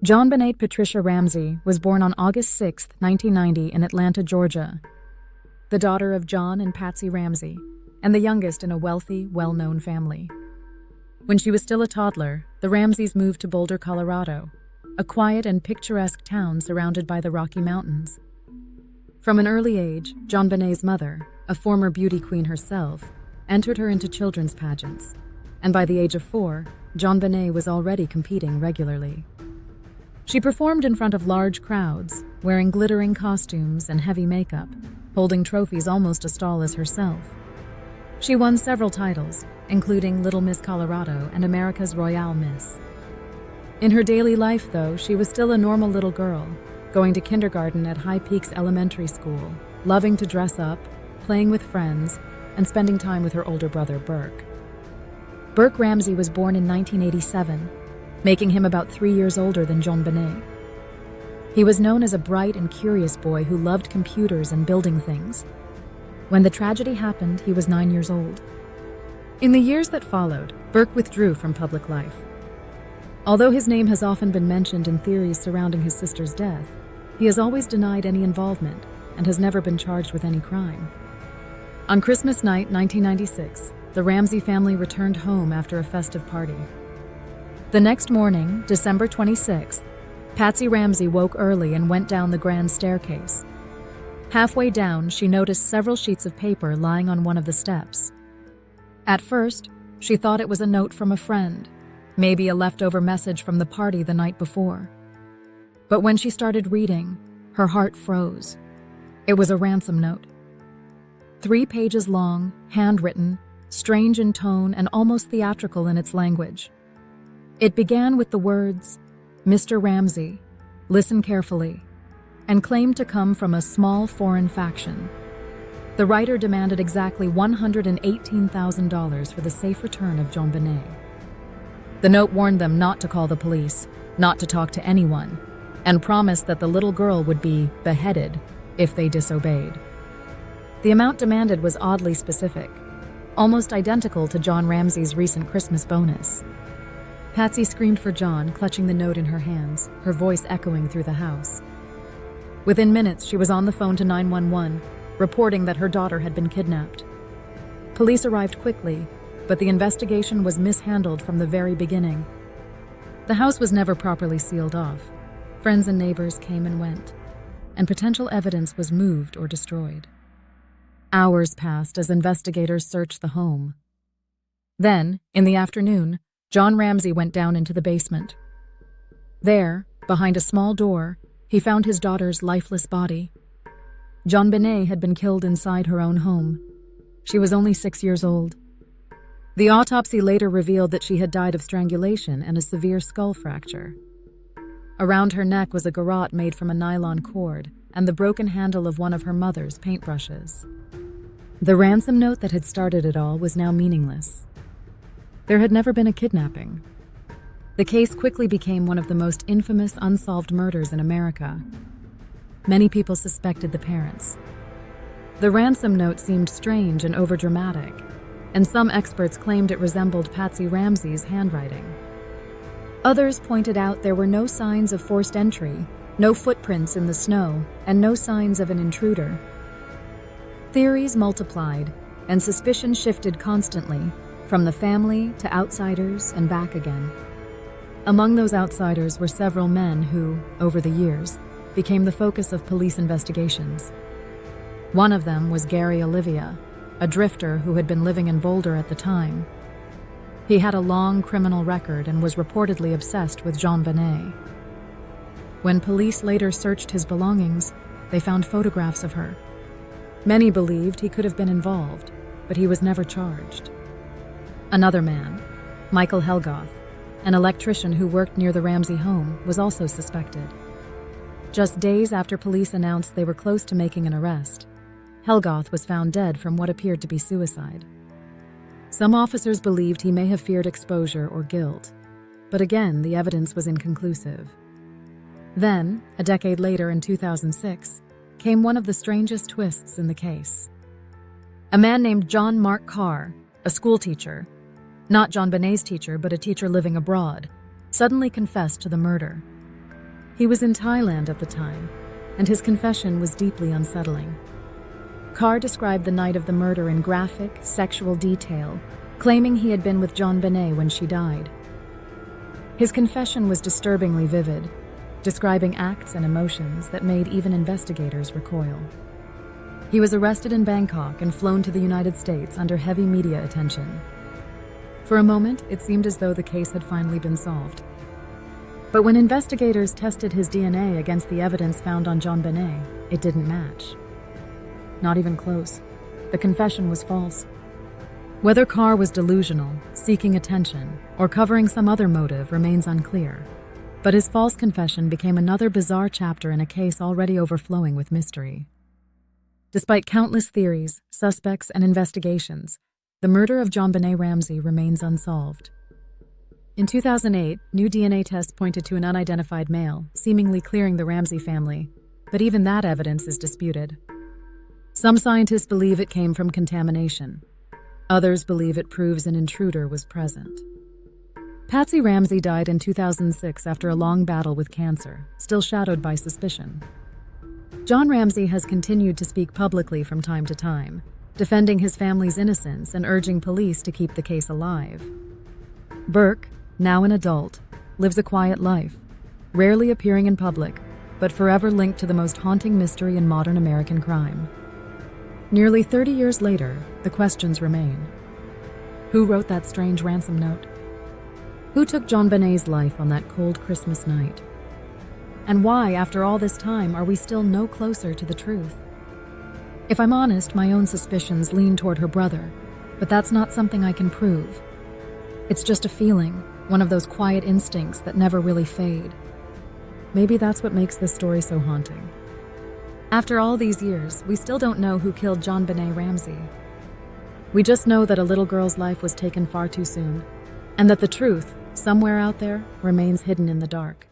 JonBené Patricia Ramsey was born on August 6, 1990 in Atlanta, Georgia, the daughter of John and Patsy Ramsey, and the youngest in a wealthy, well-known family. When she was still a toddler, the Ramseys moved to Boulder, Colorado, a quiet and picturesque town surrounded by the Rocky Mountains. From an early age, JonBené's mother, a former beauty queen herself, entered her into children's pageants, and by the age of 4, JonBené was already competing regularly. She performed in front of large crowds, wearing glittering costumes and heavy makeup, holding trophies almost as tall as herself. She won several titles, including Little Miss Colorado and America's Royale Miss. In her daily life, though, she was still a normal little girl, going to kindergarten at High Peaks Elementary School, loving to dress up, playing with friends, and spending time with her older brother, Burke. Burke Ramsey was born in 1987, making him about 3 years older than JonBené. He was known as a bright and curious boy who loved computers and building things. When the tragedy happened, he was 9 years old. In the years that followed, Burke withdrew from public life. Although his name has often been mentioned in theories surrounding his sister's death, he has always denied any involvement and has never been charged with any crime. On Christmas night, 1996, the Ramsey family returned home after a festive party. The next morning, December 26th, Patsy Ramsey woke early and went down the grand staircase. Halfway down, she noticed several sheets of paper lying on one of the steps. At first, she thought it was a note from a friend, maybe a leftover message from the party the night before. But when she started reading, her heart froze. It was a ransom note. 3 pages long, handwritten, strange in tone and almost theatrical in its language. It began with the words, "Mr. Ramsey, listen carefully," and claimed to come from a small foreign faction. The writer demanded exactly $118,000 for the safe return of JonBené. The note warned them not to call the police, not to talk to anyone, and promised that the little girl would be beheaded if they disobeyed. The amount demanded was oddly specific, almost identical to John Ramsey's recent Christmas bonus. Patsy screamed for John, clutching the note in her hands, her voice echoing through the house. Within minutes, she was on the phone to 911, reporting that her daughter had been kidnapped. Police arrived quickly, but the investigation was mishandled from the very beginning. The house was never properly sealed off. Friends and neighbors came and went, and potential evidence was moved or destroyed. Hours passed as investigators searched the home. Then, in the afternoon, John Ramsey went down into the basement. There, behind a small door, he found his daughter's lifeless body. JonBené had been killed inside her own home. She was only 6 years old. The autopsy later revealed that she had died of strangulation and a severe skull fracture. Around her neck was a garrote made from a nylon cord and the broken handle of one of her mother's paintbrushes. The ransom note that had started it all was now meaningless. There had never been a kidnapping. The case quickly became one of the most infamous unsolved murders in America. Many people suspected the parents. The ransom note seemed strange and overdramatic, and some experts claimed it resembled Patsy Ramsey's handwriting. Others pointed out there were no signs of forced entry, no footprints in the snow, and no signs of an intruder. Theories multiplied, and suspicion shifted constantly, from the family to outsiders and back again. Among those outsiders were several men who, over the years, became the focus of police investigations. One of them was Gary Olivia, a drifter who had been living in Boulder at the time. He had a long criminal record and was reportedly obsessed with JonBené. When police later searched his belongings, they found photographs of her. Many believed he could have been involved, but he was never charged. Another man, Michael Helgoth, an electrician who worked near the Ramsey home, was also suspected. Just days after police announced they were close to making an arrest, Helgoth was found dead from what appeared to be suicide. Some officers believed he may have feared exposure or guilt, but again, the evidence was inconclusive. Then, a decade later in 2006, came one of the strangest twists in the case. A man named John Mark Carr, a schoolteacher, not JonBené's teacher but a teacher living abroad, suddenly confessed to the murder. He was in Thailand at the time, and his confession was deeply unsettling. Carr described the night of the murder in graphic, sexual detail, claiming he had been with JonBené when she died. His confession was disturbingly vivid, describing acts and emotions that made even investigators recoil. He was arrested in Bangkok and flown to the United States under heavy media attention. For a moment, it seemed as though the case had finally been solved. But when investigators tested his DNA against the evidence found on JonBené, it didn't match. Not even close. The confession was false. Whether Carr was delusional, seeking attention, or covering some other motive remains unclear. But his false confession became another bizarre chapter in a case already overflowing with mystery. Despite countless theories, suspects, and investigations, the murder of JonBené Ramsey remains unsolved. In 2008, new DNA tests pointed to an unidentified male, seemingly clearing the Ramsey family, but even that evidence is disputed. Some scientists believe it came from contamination. Others believe it proves an intruder was present. Patsy Ramsey died in 2006 after a long battle with cancer, still shadowed by suspicion. John Ramsey has continued to speak publicly from time to time, defending his family's innocence and urging police to keep the case alive. Burke, now an adult, lives a quiet life, rarely appearing in public, but forever linked to the most haunting mystery in modern American crime. Nearly 30 years later, the questions remain. Who wrote that strange ransom note? Who took JonBené's life on that cold Christmas night? And why, after all this time, are we still no closer to the truth? If I'm honest, my own suspicions lean toward her brother, but that's not something I can prove. It's just a feeling, one of those quiet instincts that never really fade. Maybe that's what makes this story so haunting. After all these years, we still don't know who killed JonBené Ramsey. We just know that a little girl's life was taken far too soon, and that the truth, somewhere out there, remains hidden in the dark.